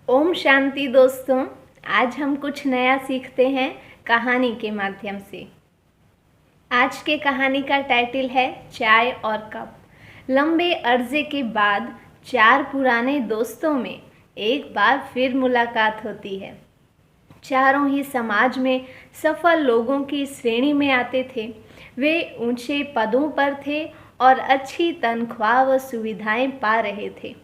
ओम शांति दोस्तों। आज हम कुछ नया सीखते हैं कहानी के माध्यम से। आज के कहानी का टाइटल है चाय और कप। लंबे अरसे के बाद चार पुराने दोस्तों में एक बार फिर मुलाकात होती है। चारों ही समाज में सफल लोगों की श्रेणी में आते थे। वे ऊंचे पदों पर थे और अच्छी तनख्वाह व सुविधाएं पा रहे थे।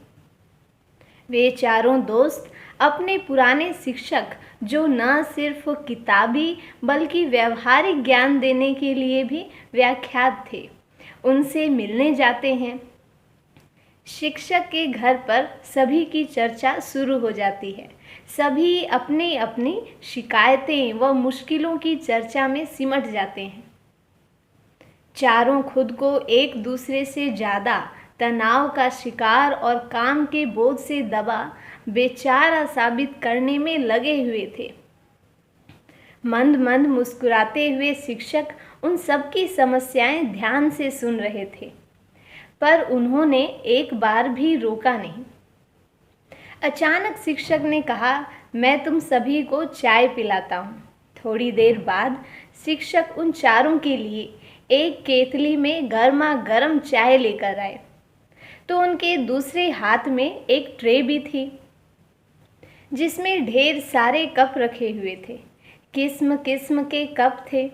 वे चारों दोस्त अपने पुराने शिक्षक, जो न सिर्फ किताबी बल्कि व्यवहारिक ज्ञान देने के लिए भी व्याख्यात थे, उनसे मिलने जाते हैं। शिक्षक के घर पर सभी की चर्चा शुरू हो जाती है। सभी अपनी अपनी शिकायतें व मुश्किलों की चर्चा में सिमट जाते हैं। चारों खुद को एक दूसरे से ज़्यादा तनाव का शिकार और काम के बोझ से दबा बेचारा साबित करने में लगे हुए थे। मंद मंद मुस्कुराते हुए शिक्षक उन सबकी समस्याएं ध्यान से सुन रहे थे, पर उन्होंने एक बार भी रोका नहीं। अचानक शिक्षक ने कहा, मैं तुम सभी को चाय पिलाता हूँ। थोड़ी देर बाद शिक्षक उन चारों के लिए एक केतली में गर्मा गर्म चाय लेकर आए, तो उनके दूसरे हाथ में एक ट्रे भी थी, जिसमें ढेर सारे कप रखे हुए थे। किस्म किस्म के कप थे,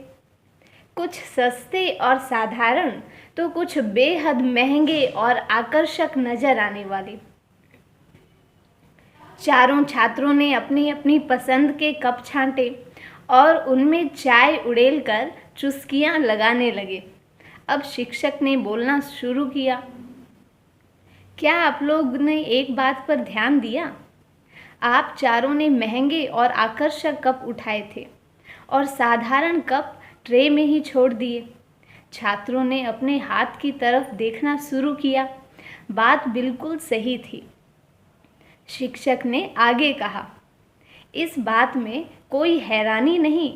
कुछ सस्ते और साधारण, तो कुछ बेहद महंगे और आकर्षक नजर आने वाले। चारों छात्रों ने अपनी अपनी पसंद के कप छांटे और उनमें चाय उड़ेलकर चुस्कियां लगाने लगे। अब शिक्षक ने बोलना शुरू किया, क्या आप लोग ने एक बात पर ध्यान दिया? आप चारों ने महंगे और आकर्षक कप उठाए थे और साधारण कप ट्रे में ही छोड़ दिए। छात्रों ने अपने हाथ की तरफ देखना शुरू किया। बात बिल्कुल सही थी। शिक्षक ने आगे कहा, इस बात में कोई हैरानी नहीं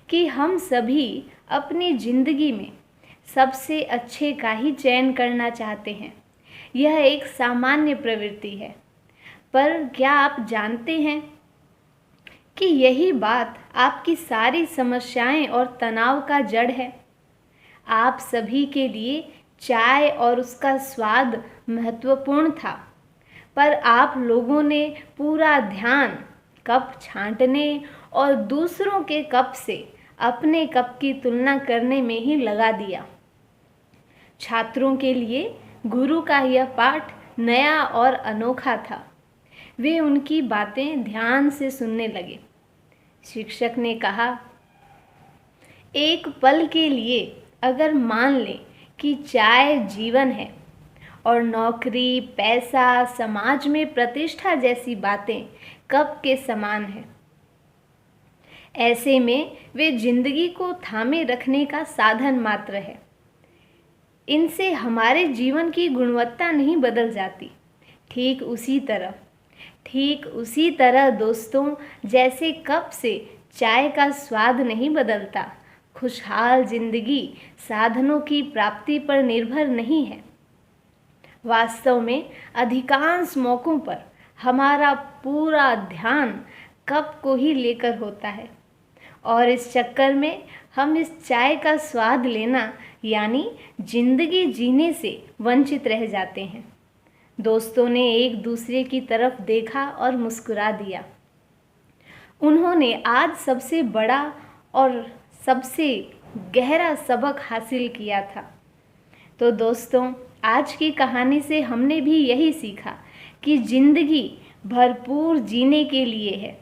कि हम सभी अपनी जिंदगी में सबसे अच्छे का ही चयन करना चाहते हैं। यह एक सामान्य प्रवृत्ति है, पर क्या आप जानते हैं कि यही बात आपकी सारी समस्याएं और तनाव का जड़ है? आप सभी के लिए चाय और उसका स्वाद महत्वपूर्ण था, पर आप लोगों ने पूरा ध्यान कप छांटने और दूसरों के कप से अपने कप की तुलना करने में ही लगा दिया। छात्रों के लिए गुरु का यह पाठ नया और अनोखा था। वे उनकी बातें ध्यान से सुनने लगे। शिक्षक ने कहा, एक पल के लिए अगर मान लें कि चाय जीवन है और नौकरी, पैसा, समाज में प्रतिष्ठा जैसी बातें कप के समान हैं, ऐसे में वे जिंदगी को थामे रखने का साधन मात्र है। इनसे हमारे जीवन की गुणवत्ता नहीं बदल जाती। ठीक उसी तरह दोस्तों, जैसे कप से चाय का स्वाद नहीं बदलता, खुशहाल जिंदगी साधनों की प्राप्ति पर निर्भर नहीं है। वास्तव में अधिकांश मौकों पर हमारा पूरा ध्यान कप को ही लेकर होता है, और इस चक्कर में हम इस चाय का स्वाद लेना यानी जिंदगी जीने से वंचित रह जाते हैं। दोस्तों ने एक दूसरे की तरफ देखा और मुस्कुरा दिया। उन्होंने आज सबसे बड़ा और सबसे गहरा सबक हासिल किया था। तो दोस्तों, आज की कहानी से हमने भी यही सीखा कि जिंदगी भरपूर जीने के लिए है,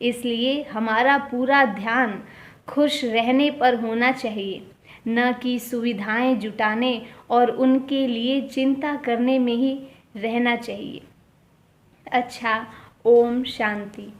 इसलिए हमारा पूरा ध्यान खुश रहने पर होना चाहिए, न कि सुविधाएं जुटाने और उनके लिए चिंता करने में ही रहना चाहिए। अच्छा, ओम शांति।